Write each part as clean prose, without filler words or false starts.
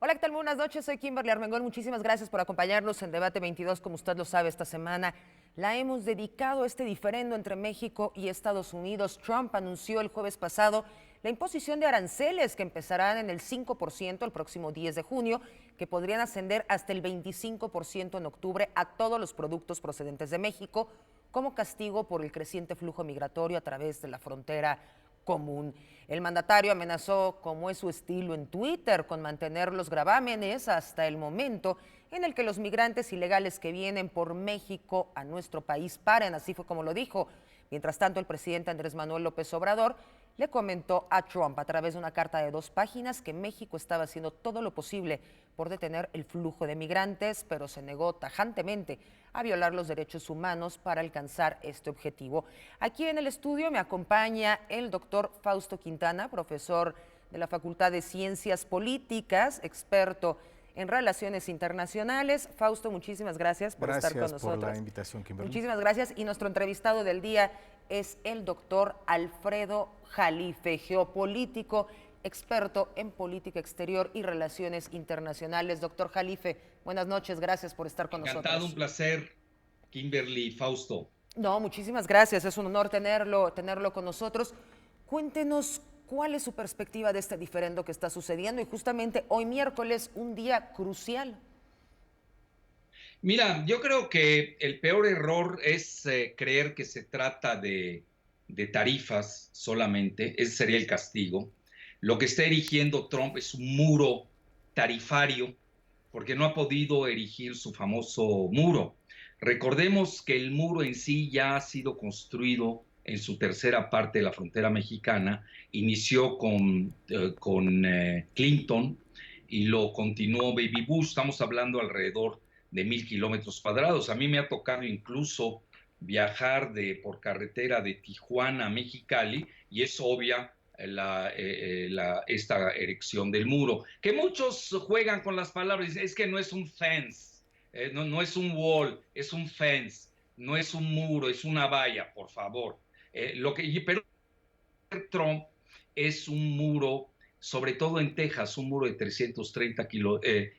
Hola, ¿qué tal? Buenas noches, soy Kimberly Armengol. Muchísimas gracias por acompañarnos en Debate 22. Como usted lo sabe, esta semana la hemos dedicado a este diferendo entre México y Estados Unidos. Trump anunció el jueves pasado la imposición de aranceles que empezarán en el 5% el próximo 10 de junio, que podrían ascender hasta el 25% en octubre a todos los productos procedentes de México, como castigo por el creciente flujo migratorio a través de la frontera común. El mandatario amenazó, como es su estilo en Twitter, con mantener los gravámenes hasta el momento en el que los migrantes ilegales que vienen por México a nuestro país paren, así fue como lo dijo. Mientras tanto, el presidente Andrés Manuel López Obrador le comentó a Trump a través de una carta de 2 páginas que México estaba haciendo todo lo posible por detener el flujo de migrantes, pero se negó tajantemente a violar los derechos humanos para alcanzar este objetivo. Aquí en el estudio me acompaña el doctor Fausto Quintana, profesor de la Facultad de Ciencias Políticas, experto en relaciones internacionales. Fausto, muchísimas gracias por estar con Gracias por nosotros. la invitación, Kimberly. Muchísimas gracias. Y nuestro entrevistado del día es el doctor Alfredo Jalife, geopolítico, experto en política exterior y relaciones internacionales. Doctor Jalife, buenas noches, gracias por estar con Encantado, nosotros. un placer, Kimberly, Fausto. No, muchísimas gracias, es un honor tenerlo con nosotros. Cuéntenos cuál es su perspectiva de este diferendo que está sucediendo y justamente hoy miércoles, un día crucial. Mira, yo creo que el peor error es creer que se trata de tarifas solamente, ese sería el castigo. Lo que está erigiendo Trump es un muro tarifario porque no ha podido erigir su famoso muro. Recordemos que el muro en sí ya ha sido construido en su tercera parte de la frontera mexicana, inició con Clinton y lo continuó Baby Bush, estamos hablando alrededor de 1,000 kilómetros cuadrados. A mí me ha tocado incluso viajar por carretera de Tijuana a Mexicali y es obvia esta erección del muro. Que muchos juegan con las palabras, es que no es un fence, no es un wall, es un fence, no es un muro, es una valla, por favor. Pero Trump es un muro, sobre todo en Texas, un muro de 330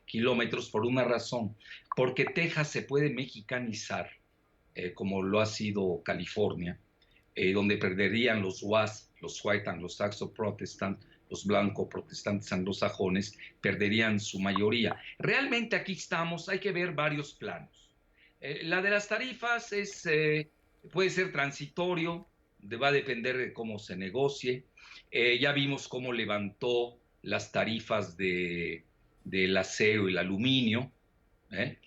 kilómetros por una razón, porque Texas se puede mexicanizar, como lo ha sido California, donde perderían los WAS, los White Anglo-Saxon Protestant, los blancos protestantes anglosajones, perderían su mayoría. Realmente aquí estamos, hay que ver varios planos. La de las tarifas puede ser transitorio, va a depender de cómo se negocie. Ya vimos cómo levantó las tarifas del acero y el aluminio. ¿eh?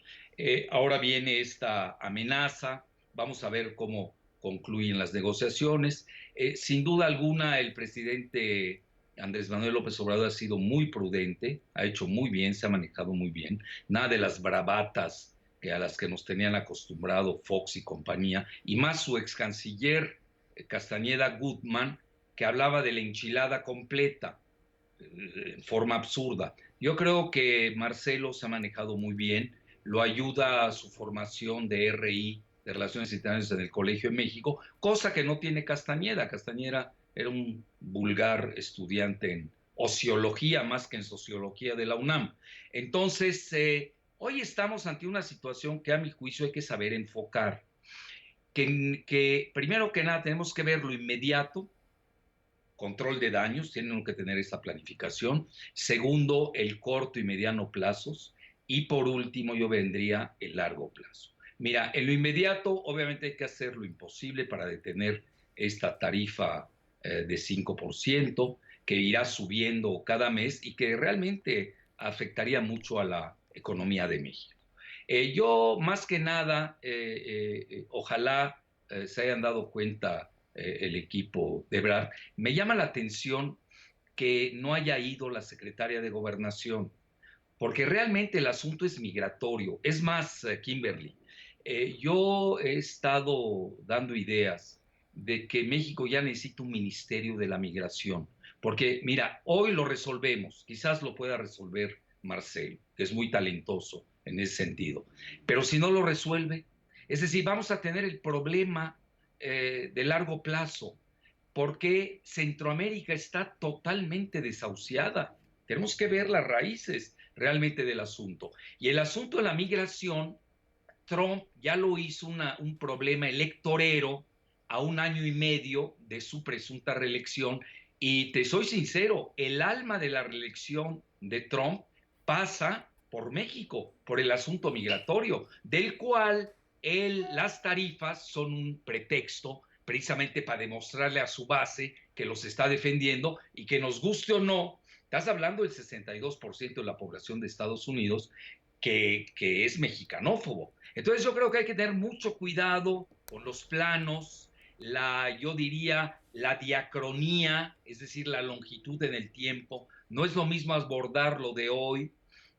Ahora viene esta amenaza, vamos a ver cómo concluyen las negociaciones. Sin duda alguna, el presidente Andrés Manuel López Obrador ha sido muy prudente, ha hecho muy bien, se ha manejado muy bien, nada de las bravatas a las que nos tenían acostumbrado Fox y compañía, y más su ex canciller Castañeda Gutmann, que hablaba de la enchilada completa, en forma absurda. Yo creo que Marcelo se ha manejado muy bien, lo ayuda a su formación de RI, de Relaciones Internacionales en el Colegio de México, cosa que no tiene Castañeda. Castañeda era un vulgar estudiante en ociología más que en sociología de la UNAM. Entonces, hoy estamos ante una situación que a mi juicio hay que saber enfocar, que primero que nada tenemos que ver lo inmediato, control de daños, tienen que tener esa planificación. Segundo, el corto y mediano plazos. Y por último, yo vendría el largo plazo. Mira, en lo inmediato, obviamente hay que hacer lo imposible para detener esta tarifa de 5%, que irá subiendo cada mes y que realmente afectaría mucho a la economía de México. Yo, más que nada, ojalá se hayan dado cuenta el equipo de Ebrard. Me llama la atención que no haya ido la secretaria de Gobernación, porque realmente el asunto es migratorio. Es más, Kimberly, yo he estado dando ideas de que México ya necesita un ministerio de la migración, porque mira, hoy lo resolvemos, quizás lo pueda resolver Marcelo, que es muy talentoso en ese sentido, pero si no lo resuelve, es decir, vamos a tener el problema de largo plazo, porque Centroamérica está totalmente desahuciada. Tenemos que ver las raíces. realmente del asunto. Y el asunto de la migración, Trump ya lo hizo un problema electorero a 1 año y medio de su presunta reelección. Y te soy sincero, el alma de la reelección de Trump pasa por México, por el asunto migratorio, del cual las tarifas son un pretexto precisamente para demostrarle a su base que los está defendiendo y que nos guste o no, estás hablando del 62% de la población de Estados Unidos que es mexicanófobo. Entonces yo creo que hay que tener mucho cuidado con los planos, yo diría la diacronía, es decir, la longitud en el tiempo. No es lo mismo abordar lo de hoy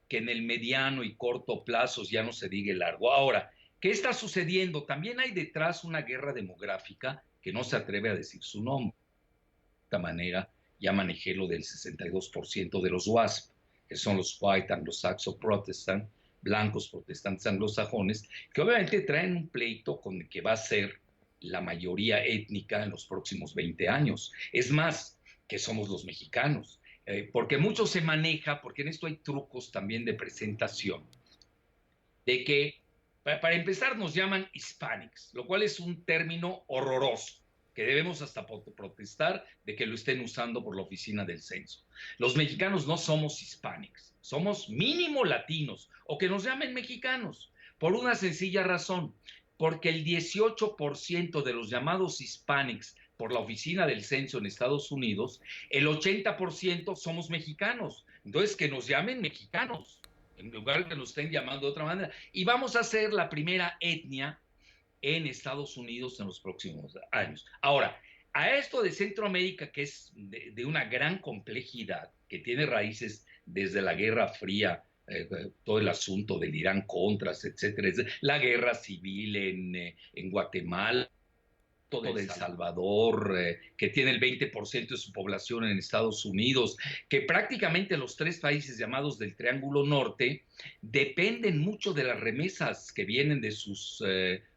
que en el mediano y corto plazos, ya no se diga el largo. Ahora, ¿qué está sucediendo? También hay detrás una guerra demográfica que no se atreve a decir su nombre. De esta manera ya manejé lo del 62% de los WASP, que son los White Anglo-Saxo-Protestant, blancos protestantes anglosajones, que obviamente traen un pleito con el que va a ser la mayoría étnica en los próximos 20 años. Es más, que somos los mexicanos, porque mucho se maneja, porque en esto hay trucos también de presentación, de que para empezar nos llaman hispanics, lo cual es un término horroroso, que debemos hasta protestar de que lo estén usando por la oficina del censo. Los mexicanos no somos hispanics, somos mínimo latinos, o que nos llamen mexicanos, por una sencilla razón, porque el 18% de los llamados hispanics por la oficina del censo en Estados Unidos, el 80% somos mexicanos. Entonces, que nos llamen mexicanos, en lugar de que nos estén llamando de otra manera. Y vamos a ser la primera etnia en Estados Unidos en los próximos años. Ahora, a esto de Centroamérica, que es de una gran complejidad, que tiene raíces desde la Guerra Fría, todo el asunto del Irán-Contras, etcétera, la guerra civil en Guatemala, todo de El Salvador, que tiene el 20% de su población en Estados Unidos, que prácticamente los 3 países llamados del Triángulo Norte dependen mucho de las remesas que vienen de sus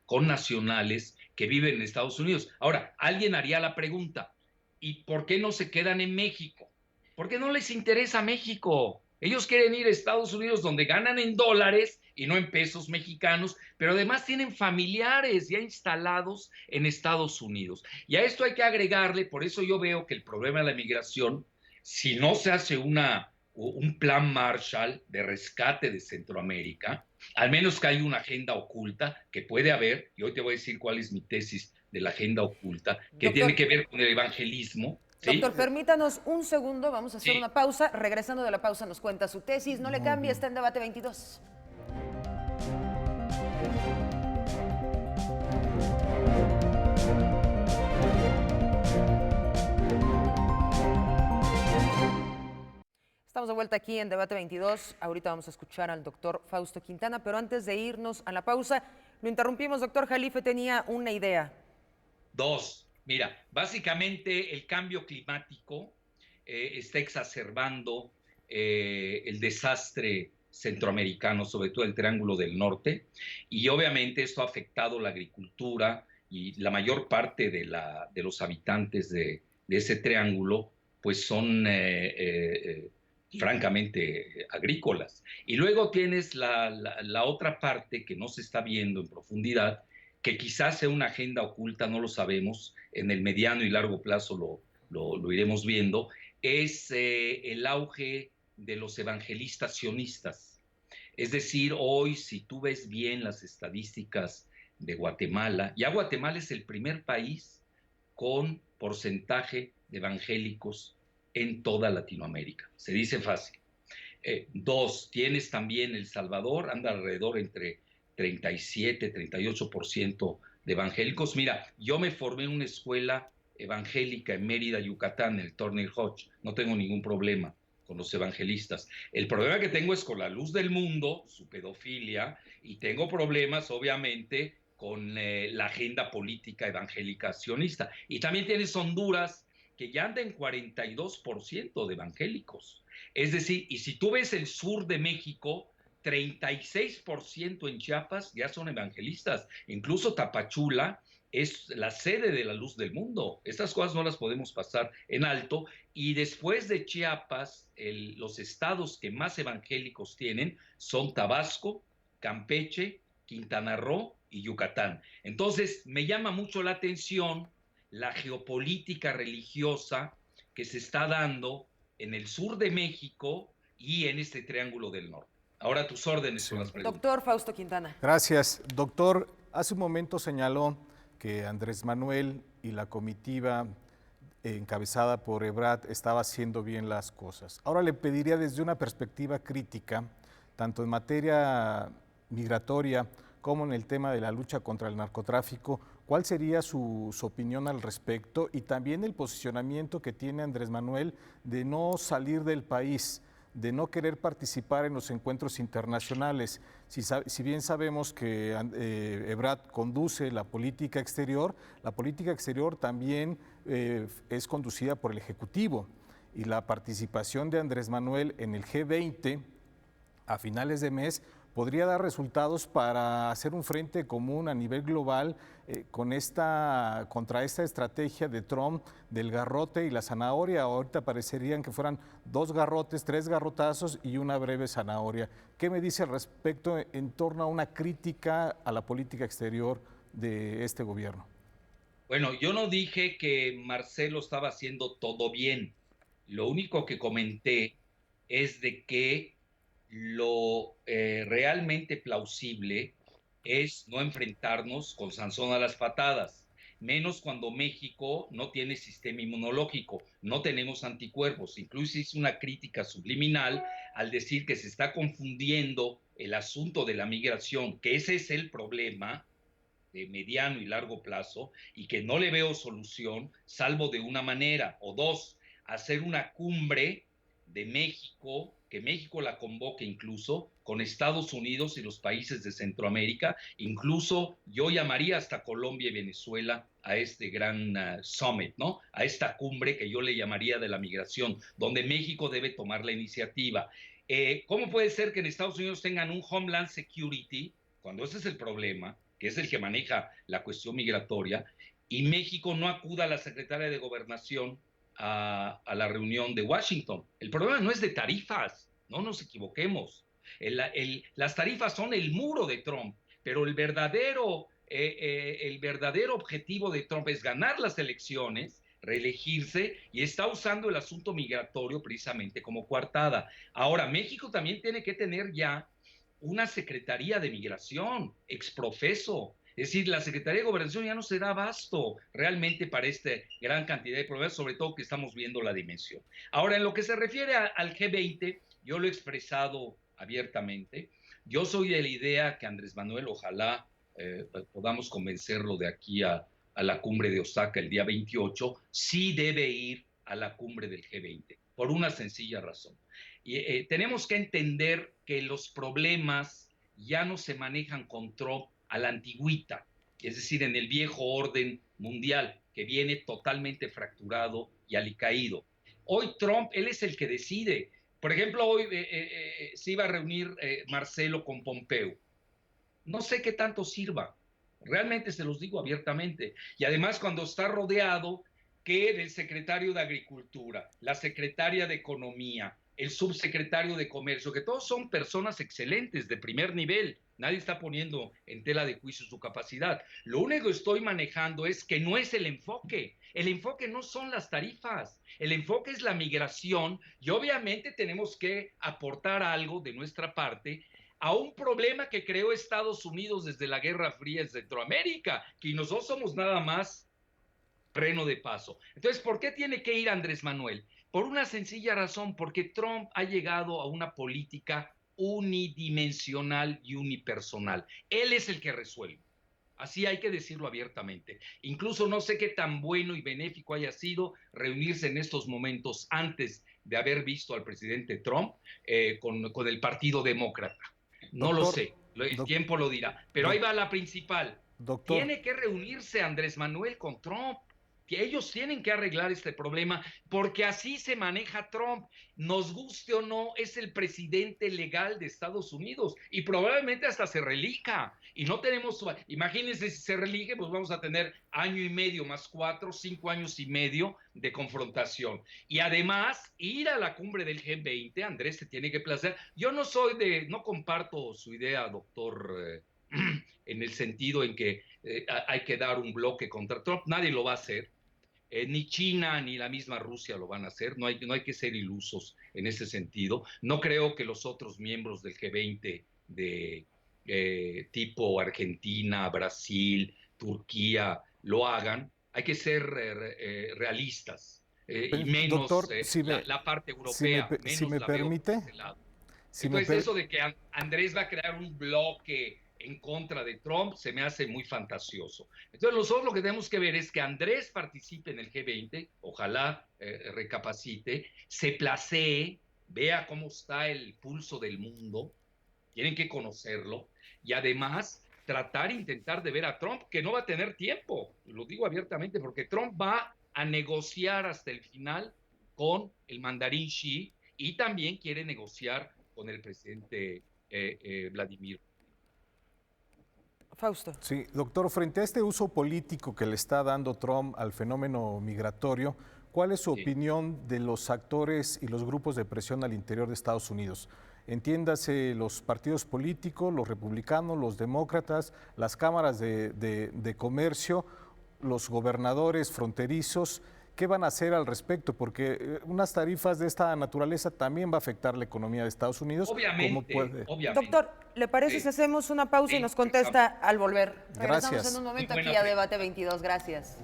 connacionales que viven en Estados Unidos. Ahora, alguien haría la pregunta, ¿y por qué no se quedan en México? Porque no les interesa México. Ellos quieren ir a Estados Unidos donde ganan en dólares y no en pesos mexicanos, pero además tienen familiares ya instalados en Estados Unidos. Y a esto hay que agregarle, por eso yo veo que el problema de la migración, si no se hace un plan Marshall de rescate de Centroamérica, al menos que haya una agenda oculta, que puede haber, y hoy te voy a decir cuál es mi tesis de la agenda oculta, que tiene que ver con el evangelismo. ¿Sí? Doctor, permítanos un segundo, vamos a hacer una pausa. Regresando de la pausa nos cuenta su tesis. No le cambie, está en Debate 22. Estamos de vuelta aquí en Debate 22. Ahorita vamos a escuchar al doctor Fausto Quintana, pero antes de irnos a la pausa, lo interrumpimos, doctor Jalife, tenía una idea. Mira, básicamente el cambio climático está exacerbando el desastre centroamericano, sobre todo el Triángulo del Norte, y obviamente esto ha afectado la agricultura y la mayor parte de los habitantes de ese triángulo pues son francamente agrícolas. Y luego tienes la otra parte que no se está viendo en profundidad, que quizás sea una agenda oculta, no lo sabemos, en el mediano y largo plazo lo iremos viendo, es el auge de los evangelistas sionistas. Es decir, hoy, si tú ves bien las estadísticas de Guatemala, ya Guatemala es el primer país con porcentaje de evangélicos en toda Latinoamérica. Se dice fácil. 2, tienes también El Salvador, anda alrededor entre 37, 38% de evangélicos. Mira, yo me formé en una escuela evangélica en Mérida, Yucatán, en el Turner Hodge. No tengo ningún problema con los evangelistas. El problema que tengo es con la luz del mundo, su pedofilia, y tengo problemas, obviamente, con la agenda política evangélica sionista. Y también tienes Honduras, que ya anda en 42% de evangélicos. Es decir, y si tú ves el sur de México, 36% en Chiapas ya son evangelistas. Incluso Tapachula es la sede de la luz del mundo. Estas cosas no las podemos pasar en alto. Y después de Chiapas, los estados que más evangélicos tienen son Tabasco, Campeche, Quintana Roo y Yucatán. Entonces, me llama mucho la atención la geopolítica religiosa que se está dando en el sur de México y en este Triángulo del Norte. Ahora a tus órdenes con las preguntas. Doctor Fausto Quintana. Gracias. Doctor, hace un momento señaló que Andrés Manuel y la comitiva encabezada por Ebrard estaba haciendo bien las cosas. Ahora le pediría desde una perspectiva crítica, tanto en materia migratoria como en el tema de la lucha contra el narcotráfico, ¿cuál sería su opinión al respecto? Y también el posicionamiento que tiene Andrés Manuel de no salir del país, de no querer participar en los encuentros internacionales. Si bien sabemos que Ebrard conduce la política exterior también es conducida por el Ejecutivo, y la participación de Andrés Manuel en el G20 a finales de mes podría dar resultados para hacer un frente común a nivel global contra esta estrategia de Trump del garrote y la zanahoria. Ahorita parecerían que fueran 2 garrotes, 3 garrotazos y una breve zanahoria. ¿Qué me dice al respecto en torno a una crítica a la política exterior de este gobierno? Bueno, yo no dije que Marcelo estaba haciendo todo bien. Lo único que comenté es de que lo realmente plausible es no enfrentarnos con Sansón a las patadas, menos cuando México no tiene sistema inmunológico, no tenemos anticuerpos. Incluso hice una crítica subliminal al decir que se está confundiendo el asunto de la migración, que ese es el problema de mediano y largo plazo, y que no le veo solución, salvo de una manera, o dos, hacer una cumbre de México, que México la convoque incluso con Estados Unidos y los países de Centroamérica, incluso yo llamaría hasta Colombia y Venezuela a este gran summit, ¿no? A esta cumbre que yo le llamaría de la migración, donde México debe tomar la iniciativa. ¿Cómo puede ser que en Estados Unidos tengan un Homeland Security, cuando ese es el problema, que es el que maneja la cuestión migratoria, y México no acuda a la secretaria de Gobernación a la reunión de Washington? El problema no es de tarifas, no nos equivoquemos. Las tarifas son el muro de Trump, pero el verdadero objetivo de Trump es ganar las elecciones, reelegirse, y está usando el asunto migratorio precisamente como coartada. Ahora, México también tiene que tener ya una Secretaría de Migración, exprofeso. Es decir, la Secretaría de Gobernación ya no se da abasto realmente para esta gran cantidad de problemas, sobre todo que estamos viendo la dimensión. Ahora, en lo que se refiere al G20, yo lo he expresado abiertamente. Yo soy de la idea que Andrés Manuel, ojalá podamos convencerlo de aquí a la cumbre de Osaka el día 28, sí debe ir a la cumbre del G20, por una sencilla razón. Y tenemos que entender que los problemas ya no se manejan con Trump a la antigüita, es decir, en el viejo orden mundial, que viene totalmente fracturado y alicaído. Hoy Trump, él es el que decide. Por ejemplo, hoy se iba a reunir Marcelo con Pompeo. No sé qué tanto sirva, realmente se los digo abiertamente. Y además, cuando está rodeado que del secretario de Agricultura, la secretaria de Economía, el subsecretario de Comercio, que todos son personas excelentes de primer nivel, nadie está poniendo en tela de juicio su capacidad. Lo único que estoy manejando es que no es el enfoque no son las tarifas, el enfoque es la migración, y obviamente tenemos que aportar algo de nuestra parte a un problema que creó Estados Unidos desde la Guerra Fría en Centroamérica, que nosotros somos nada más freno de paso. Entonces, ¿por qué tiene que ir Andrés Manuel? Por una sencilla razón, porque Trump ha llegado a una política unidimensional y unipersonal. Él es el que resuelve. Así hay que decirlo abiertamente. Incluso no sé qué tan bueno y benéfico haya sido reunirse en estos momentos antes de haber visto al presidente Trump con el Partido Demócrata. No lo sé, el tiempo lo dirá. Pero ahí va la principal. Tiene que reunirse Andrés Manuel con Trump. que ellos tienen que arreglar este problema porque así se maneja Trump. Nos guste o no, es el presidente legal de Estados Unidos y probablemente hasta se relija. Y no tenemos, imagínense si se relige, pues vamos a tener año y medio más 4, 5 años y medio de confrontación. Y además, ir a la cumbre del G20, Andrés, te tiene que placer. Yo no comparto su idea, doctor, en el sentido en que hay que dar un bloque contra Trump. Nadie lo va a hacer. Ni China ni la misma Rusia lo van a hacer. No hay que ser ilusos en ese sentido. No creo que los otros miembros del G20 de tipo Argentina, Brasil, Turquía lo hagan. Hay que ser realistas. Y menos Doctor, si me, la parte si me, europea, si menos me la veo por permite, ese lado. si me Entonces, per- eso de que Andrés va a crear un bloque en contra de Trump se me hace muy fantasioso. Entonces, nosotros lo que tenemos que ver es que Andrés participe en el G20, ojalá recapacite, se placee, vea cómo está el pulso del mundo, tienen que conocerlo, y además tratar, intentar de ver a Trump, que no va a tener tiempo, lo digo abiertamente, porque Trump va a negociar hasta el final con el mandarín Xi y también quiere negociar con el presidente Vladimir. Fausto. Sí, doctor, frente a este uso político que le está dando Trump al fenómeno migratorio, ¿cuál es su opinión de los actores y los grupos de presión al interior de Estados Unidos? Entiéndase los partidos políticos, los republicanos, los demócratas, las cámaras de comercio, los gobernadores fronterizos. ¿Qué van a hacer al respecto? Porque unas tarifas de esta naturaleza también va a afectar la economía de Estados Unidos. Obviamente. Doctor, ¿le parece si hacemos una pausa y nos contesta al volver? Regresamos Gracias. en un momento aquí a Debate 22. Gracias.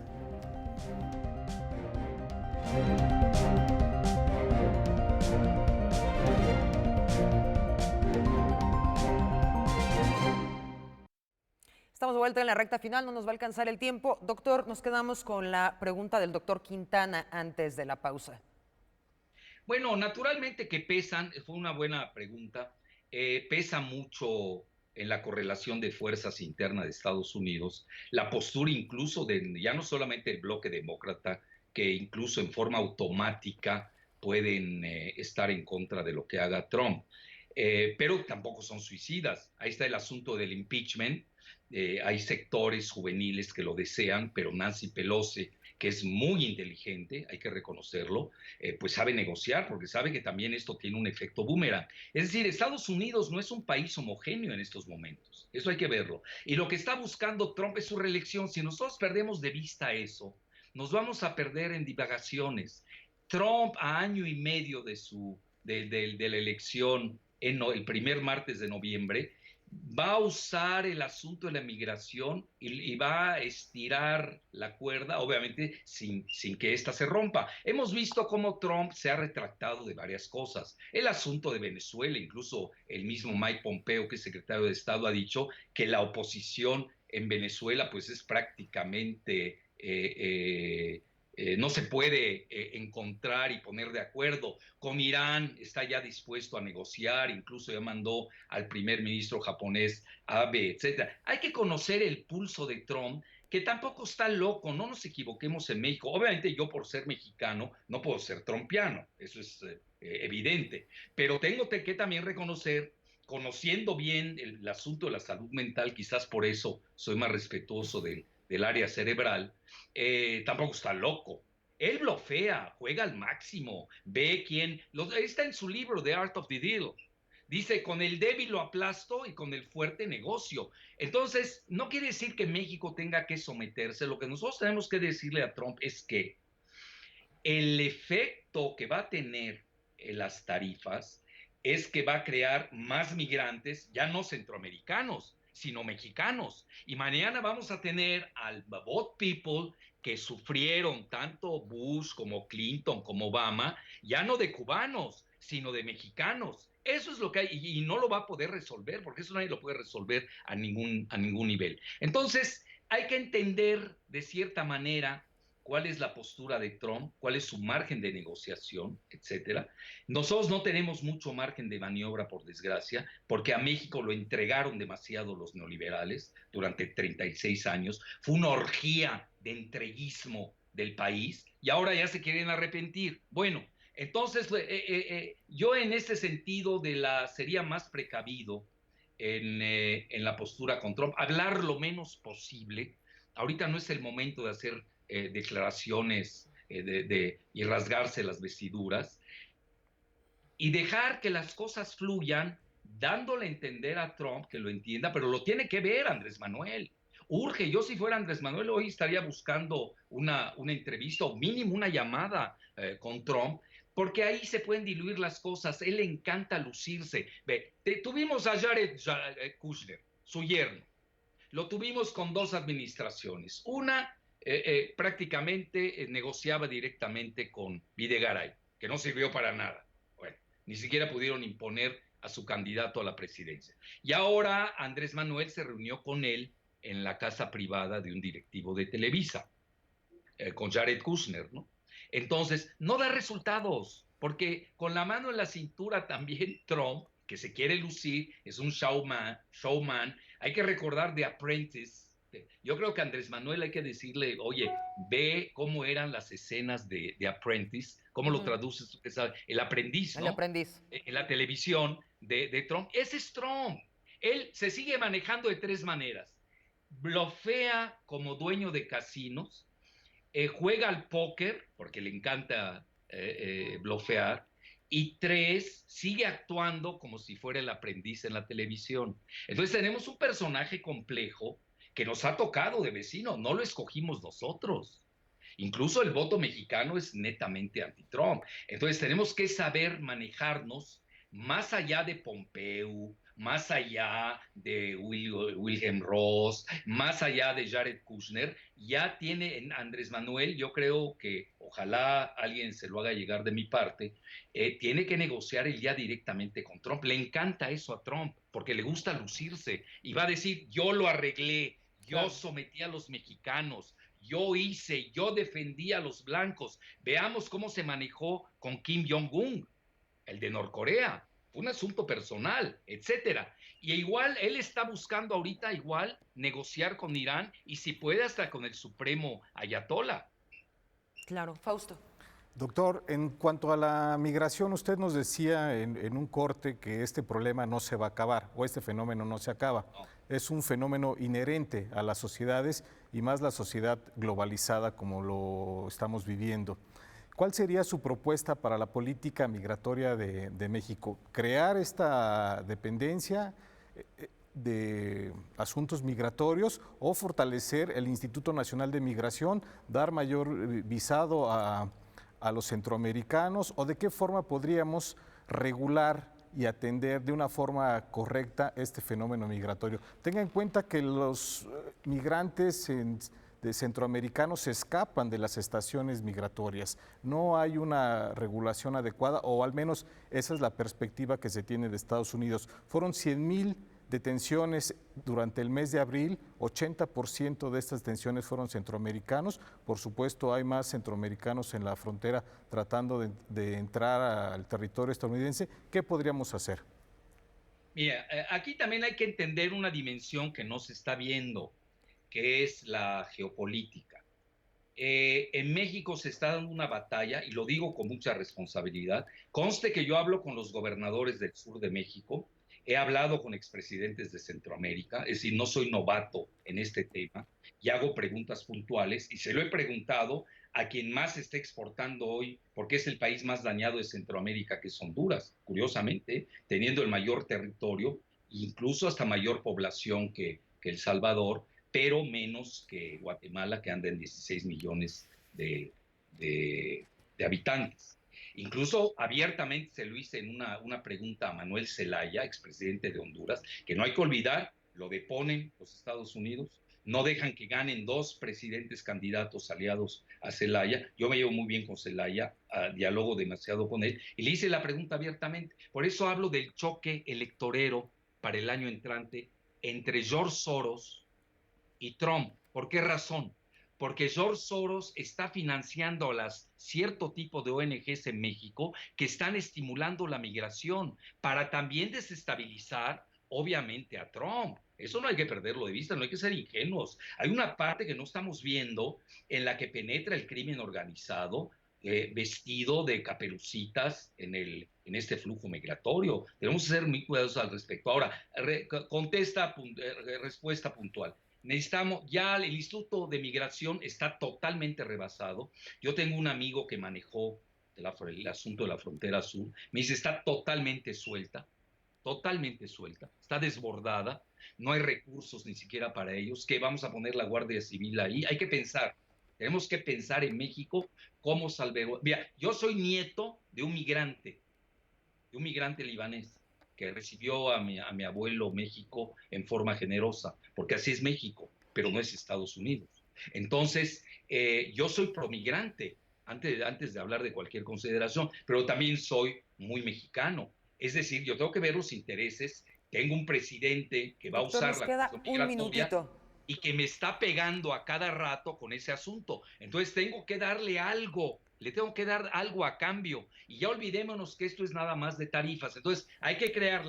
Estamos de vuelta en la recta final, no nos va a alcanzar el tiempo. Doctor, nos quedamos con la pregunta del doctor Quintana antes de la pausa. Bueno, naturalmente que pesan, fue una buena pregunta, pesa mucho en la correlación de fuerzas internas de Estados Unidos, la postura incluso de ya no solamente el bloque demócrata, que incluso en forma automática pueden estar en contra de lo que haga Trump. Pero tampoco son suicidas. Ahí está el asunto del impeachment. Hay sectores juveniles que lo desean, pero Nancy Pelosi, que es muy inteligente, hay que reconocerlo, pues sabe negociar, porque sabe que también esto tiene un efecto boomerang. Es decir, Estados Unidos no es un país homogéneo en estos momentos, eso hay que verlo. Y lo que está buscando Trump es su reelección. Si nosotros perdemos de vista eso, nos vamos a perder en divagaciones. Trump, a año y medio de la elección, el primer martes de noviembre, va a usar el asunto de la migración y va a estirar la cuerda, obviamente sin que ésta se rompa. Hemos visto cómo Trump se ha retractado de varias cosas. El asunto de Venezuela, incluso el mismo Mike Pompeo, que es secretario de Estado, ha dicho que la oposición en Venezuela pues es prácticamente no se puede encontrar y poner de acuerdo. Con Irán está ya dispuesto a negociar, incluso ya mandó al primer ministro japonés Abe, etc. Hay que conocer el pulso de Trump, que tampoco está loco, no nos equivoquemos en México. Obviamente yo por ser mexicano no puedo ser trumpiano, eso es evidente, pero tengo que también reconocer, conociendo bien el asunto de la salud mental, quizás por eso soy más respetuoso del área cerebral, tampoco está loco. Él blofea, juega al máximo, ve quién, está en su libro The Art of the Deal. Dice, con el débil lo aplasto y con el fuerte negocio. Entonces, no quiere decir que México tenga que someterse. Lo que nosotros tenemos que decirle a Trump es que el efecto que va a tener en las tarifas es que va a crear más migrantes, ya no centroamericanos, sino mexicanos. Y mañana vamos a tener al boat people que sufrieron tanto Bush como Clinton como Obama, ya no de cubanos, sino de mexicanos. Eso es lo que hay y no lo va a poder resolver, porque eso nadie lo puede resolver a ningún nivel. Entonces, hay que entender de cierta manera cuál es la postura de Trump, cuál es su margen de negociación, etcétera. Nosotros no tenemos mucho margen de maniobra, por desgracia, porque a México lo entregaron demasiado los neoliberales durante 36 años. Fue una orgía de entreguismo del país y ahora ya se quieren arrepentir. Bueno, entonces yo en ese sentido sería más precavido en la postura con Trump, hablar lo menos posible. Ahorita no es el momento de hacer declaraciones y rasgarse las vestiduras y dejar que las cosas fluyan, dándole a entender a Trump que lo entienda, pero lo tiene que ver Andrés Manuel. Urge, yo si fuera Andrés Manuel hoy estaría buscando una entrevista o mínimo una llamada con Trump, porque ahí se pueden diluir las cosas. Él le encanta lucirse. Ve, tuvimos a Jared Kushner, su yerno. Lo tuvimos con 2 administraciones. Una prácticamente negociaba directamente con Videgaray, que no sirvió para nada. Bueno, ni siquiera pudieron imponer a su candidato a la presidencia. Y ahora Andrés Manuel se reunió con él en la casa privada de un directivo de Televisa, con Jared Kushner, ¿no? Entonces, no da resultados, porque con la mano en la cintura también Trump, que se quiere lucir, es un showman. Hay que recordar The Apprentice. Yo creo que a Andrés Manuel hay que decirle, oye, ve cómo eran las escenas de Apprentice, cómo lo traduces, el aprendiz, ¿no? El aprendiz. En la televisión de Trump. Ese es Trump. Él se sigue manejando de 3 maneras. Blofea como dueño de casinos, juega al póker, porque le encanta blofear, y 3, sigue actuando como si fuera el aprendiz en la televisión. Entonces tenemos un personaje complejo que nos ha tocado de vecino, no lo escogimos nosotros. Incluso el voto mexicano es netamente anti-Trump. Entonces tenemos que saber manejarnos más allá de Pompeo, más allá de Wilhelm Ross, más allá de Jared Kushner. Ya tiene Andrés Manuel, yo creo que ojalá alguien se lo haga llegar de mi parte, tiene que negociar él ya directamente con Trump. Le encanta eso a Trump, porque le gusta lucirse y va a decir, yo lo arreglé, yo sometí a los mexicanos, yo hice, yo defendí a los blancos. Veamos cómo se manejó con Kim Jong-un, el de Norcorea. Fue un asunto personal, etcétera. Y igual él está buscando ahorita igual negociar con Irán y si puede hasta con el Supremo Ayatollah. Claro, Fausto. Doctor, en cuanto a la migración, usted nos decía en un corte que este problema no se va a acabar o este fenómeno no se acaba. No. Es un fenómeno inherente a las sociedades y más la sociedad globalizada como lo estamos viviendo. ¿Cuál sería su propuesta para la política migratoria de México? ¿Crear esta dependencia de asuntos migratorios o fortalecer el Instituto Nacional de Migración, dar mayor visado a los centroamericanos, o de qué forma podríamos regular y atender de una forma correcta este fenómeno migratorio? Tenga en cuenta que los migrantes de centroamericanos se escapan de las estaciones migratorias. No hay una regulación adecuada, o al menos esa es la perspectiva que se tiene de Estados Unidos. Fueron 100,000 detenciones durante el mes de abril, 80% de estas detenciones fueron centroamericanos. Por supuesto, hay más centroamericanos en la frontera tratando de entrar al territorio estadounidense. ¿Qué podríamos hacer? Mira, aquí también hay que entender una dimensión que no se está viendo, que es la geopolítica. En México se está dando una batalla, y lo digo con mucha responsabilidad. Conste que yo hablo con los gobernadores del sur de México, he hablado con expresidentes de Centroamérica, es decir, no soy novato en este tema, y hago preguntas puntuales, y se lo he preguntado a quien más está exportando hoy, porque es el país más dañado de Centroamérica, que es Honduras, curiosamente, teniendo el mayor territorio, incluso hasta mayor población que El Salvador, pero menos que Guatemala, que anda en 16 millones de habitantes. Incluso abiertamente se lo hice en una pregunta a Manuel Zelaya, expresidente de Honduras, que no hay que olvidar, lo deponen los Estados Unidos, no dejan que ganen 2 presidentes candidatos aliados a Zelaya. Yo me llevo muy bien con Zelaya, dialogo demasiado con él, y le hice la pregunta abiertamente. Por eso hablo del choque electorero para el año entrante entre George Soros y Trump. ¿Por qué razón? Porque George Soros está financiando a cierto tipo de ONGs en México que están estimulando la migración para también desestabilizar obviamente a Trump. Eso no hay que perderlo de vista, no hay que ser ingenuos. Hay una parte que no estamos viendo en la que penetra el crimen organizado vestido de caperucitas en este flujo migratorio. Tenemos que ser muy cuidadosos al respecto. Ahora, respuesta puntual. Necesitamos, ya el Instituto de Migración está totalmente rebasado. Yo tengo un amigo que manejó el asunto de la frontera sur, me dice, está totalmente suelta, está desbordada, no hay recursos ni siquiera para ellos, que vamos a poner la Guardia Civil ahí. Hay que pensar, tenemos que pensar en México cómo salvar. Mira, yo soy nieto de un migrante libanés que recibió a mi abuelo México en forma generosa, porque así es México, pero no es Estados Unidos. Entonces, yo soy promigrante, antes de hablar de cualquier consideración, pero también soy muy mexicano. Es decir, yo tengo que ver los intereses. Tengo un presidente que va a usar la cuestión migratoria y que me está pegando a cada rato con ese asunto. Entonces tengo que darle algo, le tengo que dar algo a cambio. Y ya olvidémonos que esto es nada más de tarifas. Entonces hay que crear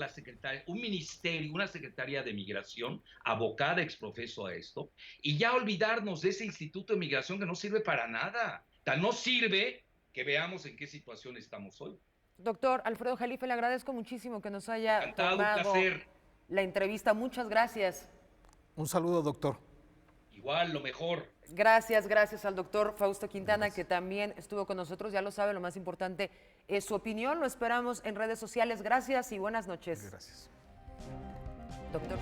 un ministerio, una secretaría de migración abocada exprofeso a esto, y ya olvidarnos de ese Instituto de Migración que no sirve para nada. No sirve que veamos en qué situación estamos hoy. Doctor Alfredo Jalife, le agradezco muchísimo que nos haya tomado placer. La entrevista. Muchas gracias. Un saludo, doctor. Igual, lo mejor. Gracias al doctor Fausto Quintana, que también estuvo con nosotros. Ya lo sabe, lo más importante es su opinión. Lo esperamos en redes sociales. Gracias y buenas noches. Gracias. Doctor.